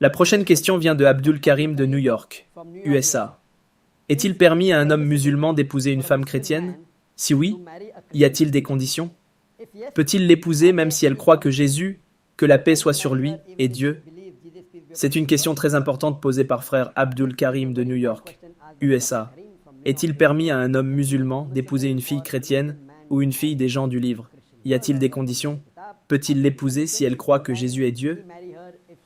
La prochaine question vient de Abdul Karim de New York, USA. Est-il permis à un homme musulman d'épouser une femme chrétienne? Si oui, y a-t-il des conditions? Peut-il l'épouser même si elle croit que Jésus, que la paix soit sur lui, est Dieu? C'est une question très importante posée par frère Abdul Karim de New York, USA. Est-il permis à un homme musulman d'épouser une fille chrétienne ou une fille des gens du livre? Y a-t-il des conditions? Peut-il l'épouser si elle croit que Jésus est Dieu?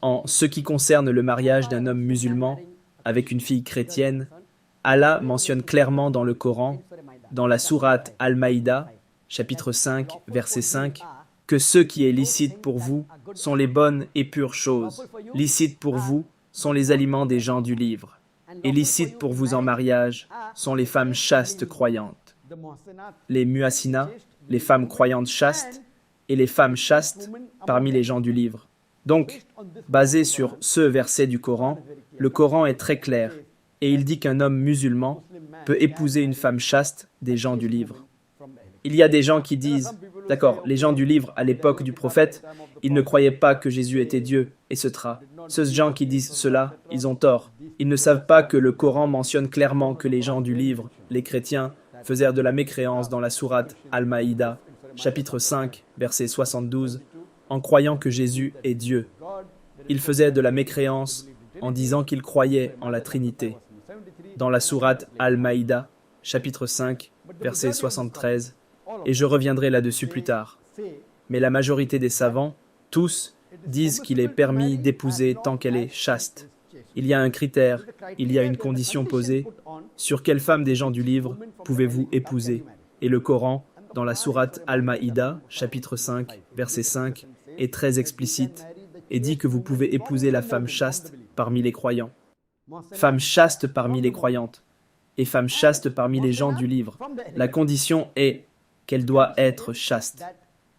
En ce qui concerne le mariage d'un homme musulman avec une fille chrétienne, Allah mentionne clairement dans le Coran, dans la sourate Al-Maïda, chapitre 5, verset 5, que ce qui est licite pour vous sont les bonnes et pures choses. Licites pour vous sont les aliments des gens du livre. Et licites pour vous en mariage sont les femmes chastes croyantes. Les muassina, les femmes croyantes chastes, et les femmes chastes parmi les gens du livre. Donc, basé sur ce verset du Coran, le Coran est très clair, et il dit qu'un homme musulman peut épouser une femme chaste des gens du livre. Il y a des gens qui disent, d'accord, les gens du livre à l'époque du prophète, ils ne croyaient pas que Jésus était Dieu, etc. Ceux gens qui disent cela, ils ont tort. Ils ne savent pas que le Coran mentionne clairement que les gens du livre, les chrétiens, faisaient de la mécréance dans la sourate Al-Maïda, chapitre 5, verset 72, en croyant que Jésus est Dieu. Ils faisaient de la mécréance en disant qu'ils croyaient en la Trinité. Dans la sourate Al-Maïda, chapitre 5, verset 73, et je reviendrai là-dessus plus tard. Mais la majorité des savants, tous, disent qu'il est permis d'épouser tant qu'elle est chaste. Il y a un critère, il y a une condition posée. Sur quelle femme des gens du livre pouvez-vous épouser? Et le Coran, dans la sourate Al-Maïda, chapitre 5, verset 5, est très explicite et dit que vous pouvez épouser la femme chaste parmi les croyants. Femme chaste parmi les croyantes et femme chaste parmi les gens du livre. La condition est qu'elle doit être chaste.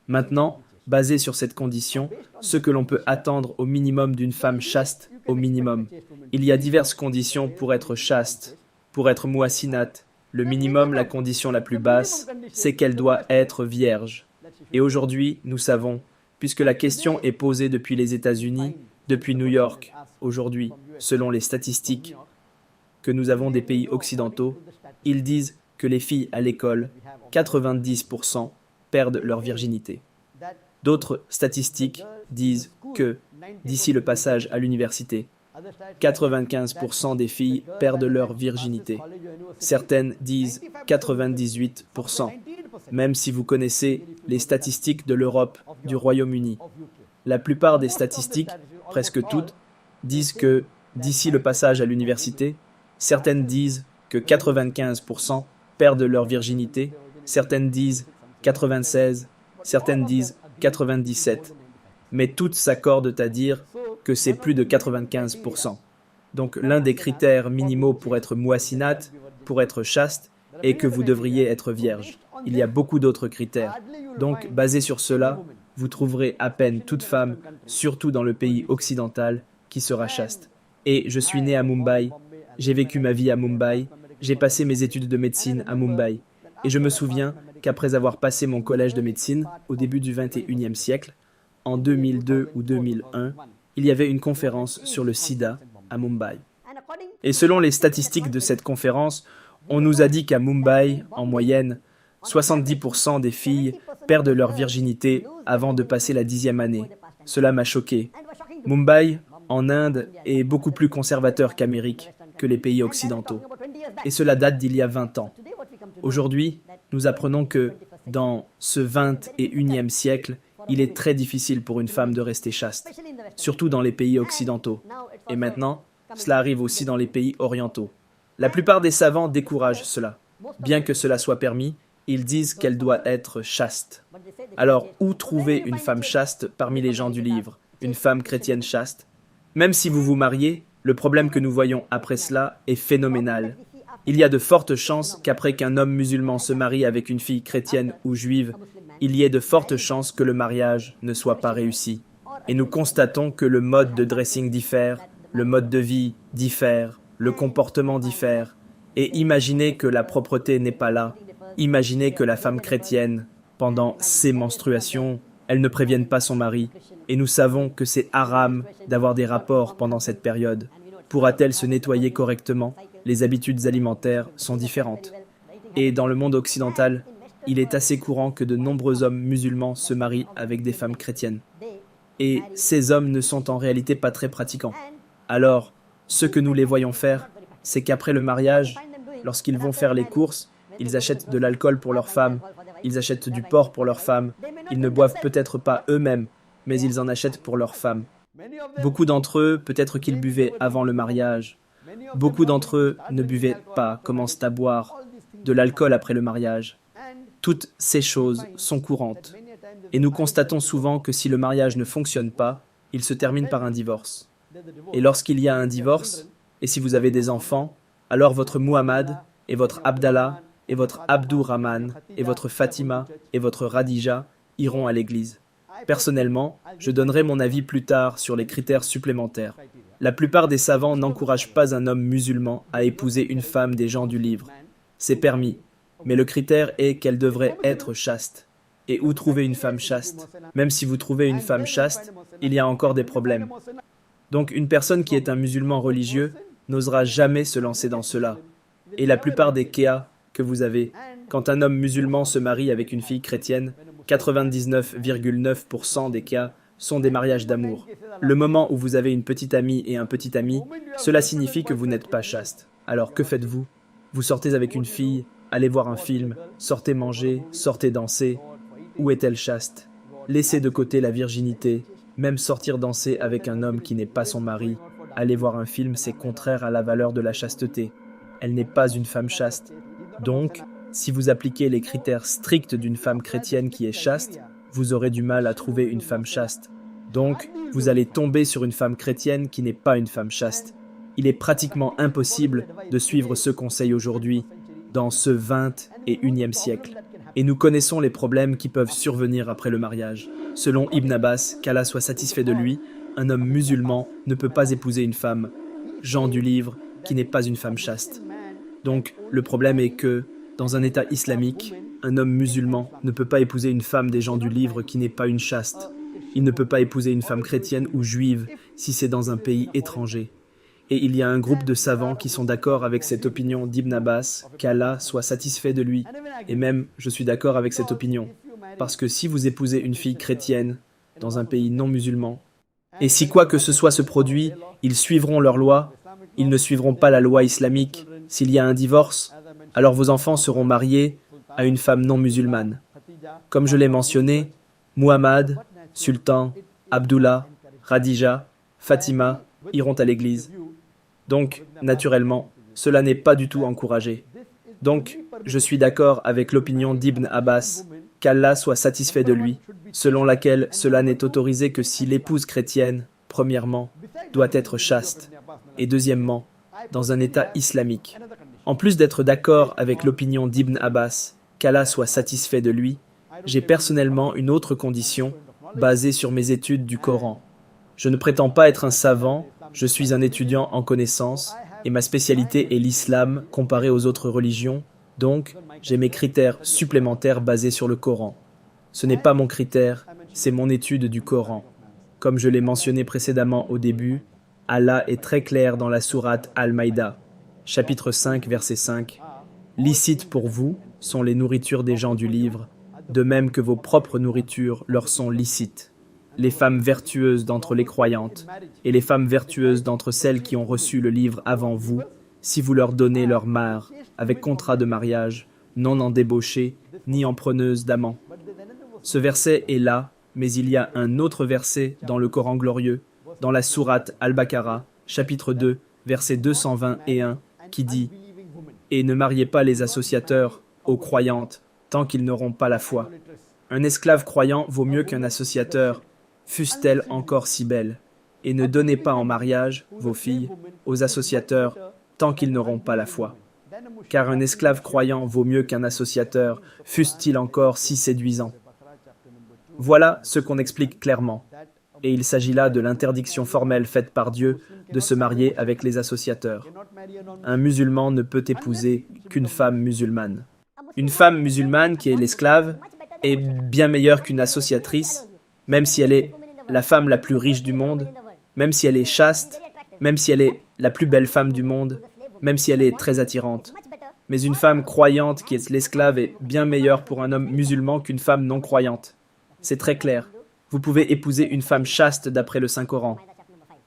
Maintenant, basé sur cette condition, ce que l'on peut attendre au minimum d'une femme chaste, au minimum. Il y a diverses conditions pour être chaste, pour être muassinate. Le minimum, la condition la plus basse, c'est qu'elle doit être vierge. Et aujourd'hui, nous savons, puisque la question est posée depuis les États-Unis, depuis New York, aujourd'hui, selon les statistiques que nous avons des pays occidentaux, ils disent que les filles à l'école, 90% perdent leur virginité. D'autres statistiques disent que, d'ici le passage à l'université, 95% des filles perdent leur virginité. Certaines disent 98%, même si vous connaissez les statistiques de l'Europe, du Royaume-Uni. La plupart des statistiques, presque toutes, disent que, d'ici le passage à l'université, certaines disent que 95% perdent leur virginité, certaines disent 96, certaines disent 97, mais toutes s'accordent à dire que c'est plus de 95%. Donc l'un des critères minimaux pour être muassinate, pour être chaste, est que vous devriez être vierge. Il y a beaucoup d'autres critères. Donc, basé sur cela, vous trouverez à peine toute femme, surtout dans le pays occidental, qui sera chaste. Et je suis né à Mumbai, j'ai vécu ma vie à Mumbai, j'ai passé mes études de médecine à Mumbai. Et je me souviens qu'après avoir passé mon collège de médecine, au début du XXIe siècle, en 2002 ou 2001, il y avait une conférence sur le sida à Mumbai. Et selon les statistiques de cette conférence, on nous a dit qu'à Mumbai, en moyenne, 70% des filles perdent leur virginité avant de passer la 10e année. Cela m'a choqué. Mumbai, en Inde, est beaucoup plus conservateur qu'Amérique, que les pays occidentaux. Et cela date d'il y a 20 ans. Aujourd'hui, nous apprenons que, dans ce 21e siècle, il est très difficile pour une femme de rester chaste, surtout dans les pays occidentaux. Et maintenant, cela arrive aussi dans les pays orientaux. La plupart des savants découragent cela. Bien que cela soit permis, ils disent qu'elle doit être chaste. Alors, où trouver une femme chaste parmi les gens du livre, une femme chrétienne chaste? Même si vous vous mariez, le problème que nous voyons après cela est phénoménal. Il y a de fortes chances qu'après qu'un homme musulman se marie avec une fille chrétienne ou juive, il y ait de fortes chances que le mariage ne soit pas réussi. Et nous constatons que le mode de dressing diffère, le mode de vie diffère, le comportement diffère. Et imaginez que la propreté n'est pas là. Imaginez que la femme chrétienne, pendant ses menstruations, elles ne préviennent pas son mari, et nous savons que c'est haram d'avoir des rapports pendant cette période. Pourra-t-elle se nettoyer correctement? Les habitudes alimentaires sont différentes. Et dans le monde occidental, il est assez courant que de nombreux hommes musulmans se marient avec des femmes chrétiennes. Et ces hommes ne sont en réalité pas très pratiquants. Alors, ce que nous les voyons faire, c'est qu'après le mariage, lorsqu'ils vont faire les courses, ils achètent de l'alcool pour leurs femmes, ils achètent du porc pour leurs femmes, ils ne boivent peut-être pas eux-mêmes, mais ils en achètent pour leurs femmes. Beaucoup d'entre eux, peut-être qu'ils buvaient avant le mariage. Beaucoup d'entre eux ne buvaient pas, commencent à boire de l'alcool après le mariage. Toutes ces choses sont courantes. Et nous constatons souvent que si le mariage ne fonctionne pas, il se termine par un divorce. Et lorsqu'il y a un divorce, et si vous avez des enfants, alors votre Muhammad, et votre Abdallah, et votre Abdurrahman, et votre Fatima, et votre Radija iront à l'église. Personnellement, je donnerai mon avis plus tard sur les critères supplémentaires. La plupart des savants n'encouragent pas un homme musulman à épouser une femme des gens du livre. C'est permis, mais le critère est qu'elle devrait être chaste. Et où trouver une femme chaste? Même si vous trouvez une femme chaste, il y a encore des problèmes. Donc une personne qui est un musulman religieux n'osera jamais se lancer dans cela. Et la plupart des cas que vous avez, quand un homme musulman se marie avec une fille chrétienne, 99,9% des cas sont des mariages d'amour. Le moment où vous avez une petite amie et un petit ami, cela signifie que vous n'êtes pas chaste. Alors que faites-vous? Vous sortez avec une fille, allez voir un film, sortez manger, sortez danser. Où est-elle chaste? Laissez de côté la virginité, même sortir danser avec un homme qui n'est pas son mari. Aller voir un film, c'est contraire à la valeur de la chasteté. Elle n'est pas une femme chaste. Donc, si vous appliquez les critères stricts d'une femme chrétienne qui est chaste, vous aurez du mal à trouver une femme chaste. Donc, vous allez tomber sur une femme chrétienne qui n'est pas une femme chaste. Il est pratiquement impossible de suivre ce conseil aujourd'hui, dans ce 21e siècle. Et nous connaissons les problèmes qui peuvent survenir après le mariage. Selon Ibn Abbas, qu'Allah soit satisfait de lui, un homme musulman ne peut pas épouser une femme, Jean du livre, qui n'est pas une femme chaste. Donc, le problème est que, dans un État islamique, un homme musulman ne peut pas épouser une femme des gens du livre qui n'est pas une chaste. Il ne peut pas épouser une femme chrétienne ou juive si c'est dans un pays étranger. Et il y a un groupe de savants qui sont d'accord avec cette opinion d'Ibn Abbas, qu'Allah soit satisfait de lui. Et même, je suis d'accord avec cette opinion. Parce que si vous épousez une fille chrétienne dans un pays non musulman, et si quoi que ce soit se produit, ils suivront leur loi, ils ne suivront pas la loi islamique. S'il y a un divorce, alors vos enfants seront mariés à une femme non musulmane. Comme je l'ai mentionné, Muhammad, Sultan, Abdullah, Radija, Fatima iront à l'église. Donc, naturellement, cela n'est pas du tout encouragé. Donc, je suis d'accord avec l'opinion d'Ibn Abbas, qu'Allah soit satisfait de lui, selon laquelle cela n'est autorisé que si l'épouse chrétienne, premièrement, doit être chaste, et deuxièmement, dans un État islamique. En plus d'être d'accord avec l'opinion d'Ibn Abbas, qu'Allah soit satisfait de lui, j'ai personnellement une autre condition, basée sur mes études du Coran. Je ne prétends pas être un savant, je suis un étudiant en connaissances, et ma spécialité est l'islam comparé aux autres religions, donc j'ai mes critères supplémentaires basés sur le Coran. Ce n'est pas mon critère, c'est mon étude du Coran. Comme je l'ai mentionné précédemment au début, Allah est très clair dans la sourate Al-Maïda, chapitre 5, verset 5. « Licites pour vous sont les nourritures des gens du livre, de même que vos propres nourritures leur sont licites. Les femmes vertueuses d'entre les croyantes et les femmes vertueuses d'entre celles qui ont reçu le livre avant vous, si vous leur donnez leur mare, avec contrat de mariage, non en débauchée, ni en preneuse d'amants. » Ce verset est là, mais il y a un autre verset dans le Coran glorieux, dans la sourate Al-Baqarah, chapitre 2, verset 221, qui dit « Et ne mariez pas les associateurs aux croyantes, tant qu'ils n'auront pas la foi. Un esclave croyant vaut mieux qu'un associateur, fussent-elles encore si belles, et ne donnez pas en mariage vos filles aux associateurs tant qu'ils n'auront pas la foi. Car un esclave croyant vaut mieux qu'un associateur, fussent-ils encore si séduisants. » Voilà ce qu'on explique clairement. Et il s'agit là de l'interdiction formelle faite par Dieu de se marier avec les associateurs. Un musulman ne peut épouser qu'une femme musulmane. Une femme musulmane qui est l'esclave est bien meilleure qu'une associatrice même si elle est la femme la plus riche du monde, même si elle est chaste, même si elle est la plus belle femme du monde, même si elle est très attirante. Mais une femme croyante qui est l'esclave est bien meilleure pour un homme musulman qu'une femme non croyante. C'est très clair. Vous pouvez épouser une femme chaste d'après le Saint-Coran.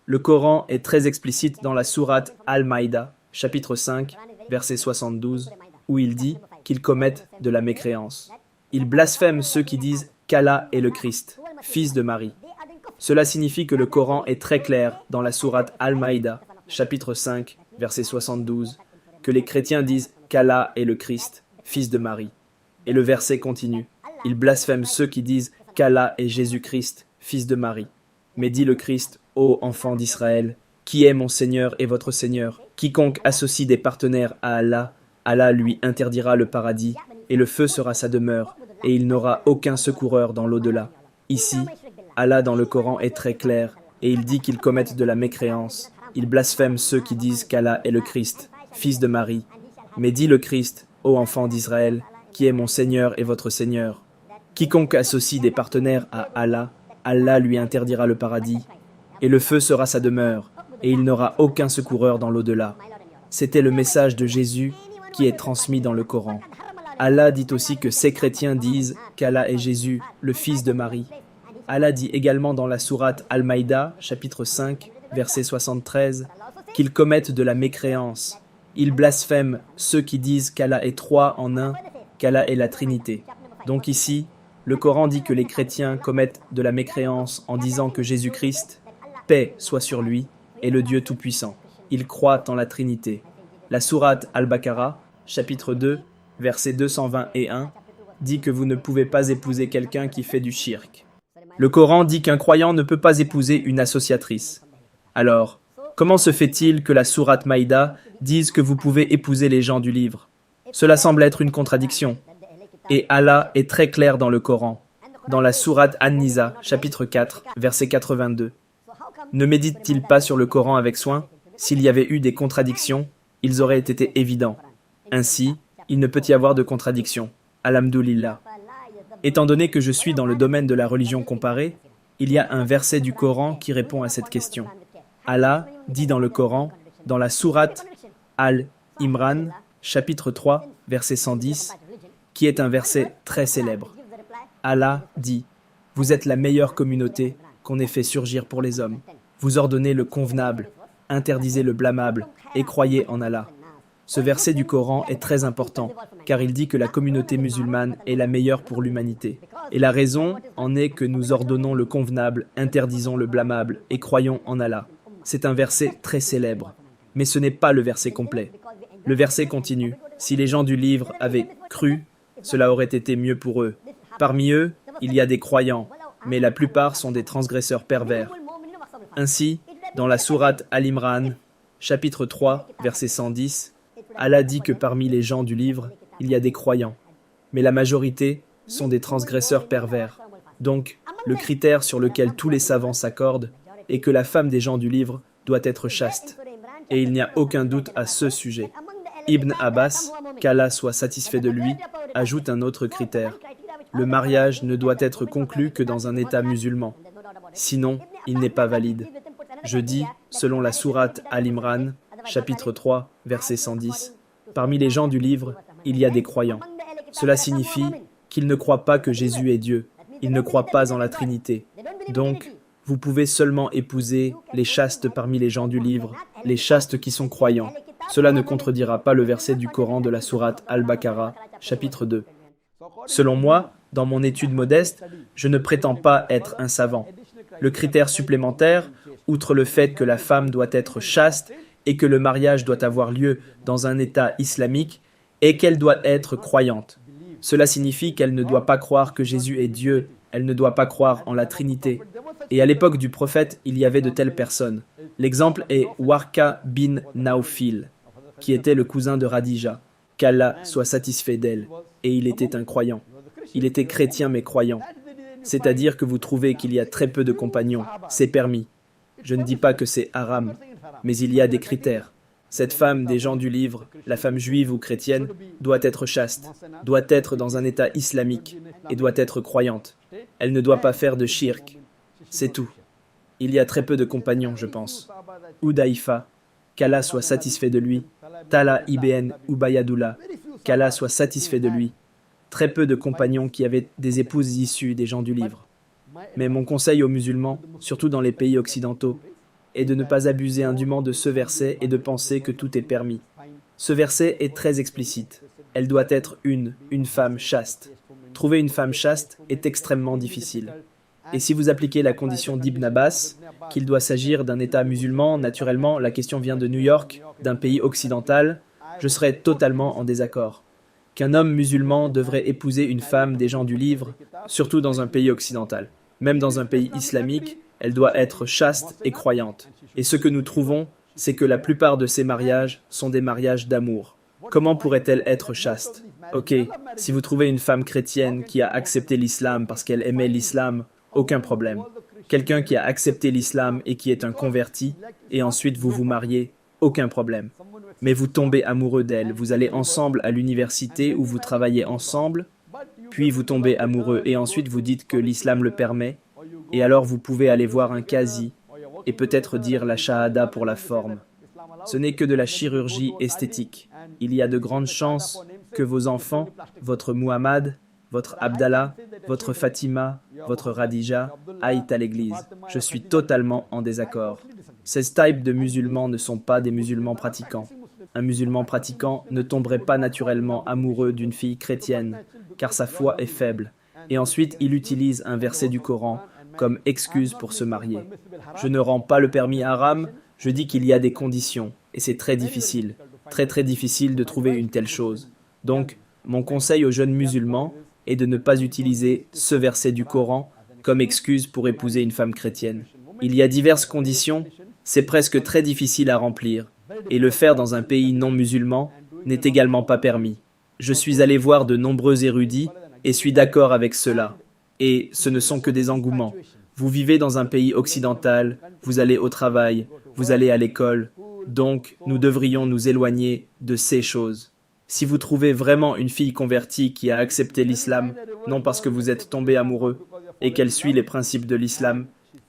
Le Coran est très explicite dans la sourate Al-Maïda, chapitre 5, verset 72, où il dit qu'ils commettent de la mécréance. Ils blasphèment ceux qui disent qu'Allah est le Christ, fils de Marie. Cela signifie que le Coran est très clair dans la sourate Al-Maïda, chapitre 5, verset 72, que les chrétiens disent qu'Allah est le Christ, fils de Marie. Et le verset continue. Ils blasphèment ceux qui disent qu'Allah est Jésus-Christ, fils de Marie. Mais dit le Christ, ô enfants d'Israël, qui est mon Seigneur et votre Seigneur? Quiconque associe des partenaires à Allah, Allah lui interdira le paradis, et le feu sera sa demeure, et il n'aura aucun secoureur dans l'au-delà. Ici, Allah dans le Coran est très clair, et il dit qu'ils commettent de la mécréance. Il blasphème ceux qui disent qu'Allah est le Christ, fils de Marie. Mais dit le Christ, ô enfants d'Israël, qui est mon Seigneur et votre Seigneur. Quiconque associe des partenaires à Allah, Allah lui interdira le paradis, et le feu sera sa demeure, et il n'aura aucun secoureur dans l'au-delà. C'était le message de Jésus qui est transmis dans le Coran. Allah dit aussi que ces chrétiens disent qu'Allah est Jésus, le fils de Marie. Allah dit également dans la sourate Al-Maïda, chapitre 5, verset 73, qu'ils commettent de la mécréance. Ils blasphèment ceux qui disent qu'Allah est trois en un, qu'Allah est la Trinité. Donc ici, le Coran dit que les chrétiens commettent de la mécréance en disant que Jésus-Christ, paix soit sur lui, est le Dieu Tout-Puissant. Ils croient en la Trinité. La sourate Al-Baqarah, chapitre 2, versets 221, dit que vous ne pouvez pas épouser quelqu'un qui fait du shirk. Le Coran dit qu'un croyant ne peut pas épouser une associatrice. Alors, comment se fait-il que la sourate Maïda dise que vous pouvez épouser les gens du livre? Cela semble être une contradiction. Et Allah est très clair dans le Coran, dans la sourate An-Nisa, chapitre 4, verset 82. Ne médite-t-il pas sur le Coran avec soin? S'il y avait eu des contradictions, ils auraient été évidents. Ainsi, il ne peut y avoir de contradiction. Alhamdulillah. Étant donné que je suis dans le domaine de la religion comparée, il y a un verset du Coran qui répond à cette question. Allah dit dans le Coran, dans la sourate Al-Imran, chapitre 3, verset 110, qui est un verset très célèbre. Allah dit, « Vous êtes la meilleure communauté qu'on ait fait surgir pour les hommes. Vous ordonnez le convenable, interdisez le blâmable et croyez en Allah. » Ce verset du Coran est très important, car il dit que la communauté musulmane est la meilleure pour l'humanité. Et la raison en est que nous ordonnons le convenable, interdisons le blâmable et croyons en Allah. C'est un verset très célèbre, mais ce n'est pas le verset complet. Le verset continue. Si les gens du livre avaient cru, cela aurait été mieux pour eux. Parmi eux, il y a des croyants, mais la plupart sont des transgresseurs pervers. Ainsi, dans la sourate Al-Imran, chapitre 3, verset 110, Allah dit que parmi les gens du livre, il y a des croyants, mais la majorité sont des transgresseurs pervers. Donc, le critère sur lequel tous les savants s'accordent est que la femme des gens du livre doit être chaste. Et il n'y a aucun doute à ce sujet. Ibn Abbas, qu'Allah soit satisfait de lui, ajoute un autre critère. Le mariage ne doit être conclu que dans un état musulman. Sinon, il n'est pas valide. Je dis, selon la sourate Al-Imran, chapitre 3, verset 110, parmi les gens du livre, il y a des croyants. Cela signifie qu'ils ne croient pas que Jésus est Dieu. Ils ne croient pas en la Trinité. Donc, vous pouvez seulement épouser les chastes parmi les gens du livre, les chastes qui sont croyants. Cela ne contredira pas le verset du Coran de la sourate Al-Baqarah, chapitre 2. Selon moi, dans mon étude modeste, je ne prétends pas être un savant. Le critère supplémentaire, outre le fait que la femme doit être chaste et que le mariage doit avoir lieu dans un état islamique, est qu'elle doit être croyante. Cela signifie qu'elle ne doit pas croire que Jésus est Dieu, elle ne doit pas croire en la Trinité. Et à l'époque du prophète, il y avait de telles personnes. L'exemple est Warqa bin Naufil, qui était le cousin de Radija, qu'Allah soit satisfait d'elle, et il était un croyant. Il était chrétien mais croyant. C'est-à-dire que vous trouvez qu'il y a très peu de compagnons, c'est permis. Je ne dis pas que c'est haram, mais il y a des critères. Cette femme des gens du livre, la femme juive ou chrétienne, doit être chaste, doit être dans un état islamique et doit être croyante. Elle ne doit pas faire de shirk. C'est tout. Il y a très peu de compagnons, je pense. Hudhaïfa, qu'Allah soit satisfait de lui. Talha ibn Ubaydullah, qu'Allah soit satisfait de lui. Très peu de compagnons qui avaient des épouses issues des gens du livre. Mais mon conseil aux musulmans, surtout dans les pays occidentaux, est de ne pas abuser indûment de ce verset et de penser que tout est permis. Ce verset est très explicite. Elle doit être une femme chaste. Trouver une femme chaste est extrêmement difficile. Et si vous appliquez la condition d'Ibn Abbas, qu'il doit s'agir d'un État musulman, naturellement, la question vient de New York, d'un pays occidental, je serais totalement en désaccord. Qu'un homme musulman devrait épouser une femme des gens du livre, surtout dans un pays occidental. Même dans un pays islamique, elle doit être chaste et croyante. Et ce que nous trouvons, c'est que la plupart de ces mariages sont des mariages d'amour. Comment pourrait-elle être chaste? Ok, si vous trouvez une femme chrétienne qui a accepté l'islam parce qu'elle aimait l'islam, aucun problème. Quelqu'un qui a accepté l'islam et qui est un converti, et ensuite vous vous mariez, aucun problème. Mais vous tombez amoureux d'elle, vous allez ensemble à l'université où vous travaillez ensemble, puis vous tombez amoureux et ensuite vous dites que l'islam le permet, et alors vous pouvez aller voir un qazi et peut-être dire la shahada pour la forme. Ce n'est que de la chirurgie esthétique. Il y a de grandes chances que vos enfants, votre Muhammad, votre Abdallah, votre Fatima, votre Radija, aillent à l'église. Je suis totalement en désaccord. Ces types de musulmans ne sont pas des musulmans pratiquants. Un musulman pratiquant ne tomberait pas naturellement amoureux d'une fille chrétienne, car sa foi est faible. Et ensuite, il utilise un verset du Coran comme excuse pour se marier. Je ne rends pas le permis haram, je dis qu'il y a des conditions, et c'est très difficile, très difficile de trouver une telle chose. Donc, mon conseil aux jeunes musulmans est de ne pas utiliser ce verset du Coran comme excuse pour épouser une femme chrétienne. Il y a diverses conditions, c'est presque très difficile à remplir, et le faire dans un pays non musulman n'est également pas permis. Je suis allé voir de nombreux érudits et suis d'accord avec cela. Et ce ne sont que des engouements. Vous vivez dans un pays occidental, vous allez au travail, vous allez à l'école, donc nous devrions nous éloigner de ces choses. Si vous trouvez vraiment une fille convertie qui a accepté l'islam, non parce que vous êtes tombé amoureux, et qu'elle suit les principes de l'islam,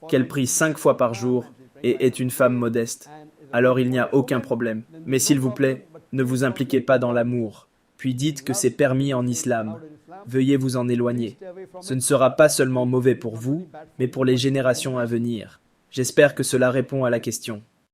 qu'elle prie 5 fois par jour et est une femme modeste, alors il n'y a aucun problème. Mais s'il vous plaît, ne vous impliquez pas dans l'amour, puis dites que c'est permis en islam. Veuillez vous en éloigner. Ce ne sera pas seulement mauvais pour vous, mais pour les générations à venir. J'espère que cela répond à la question.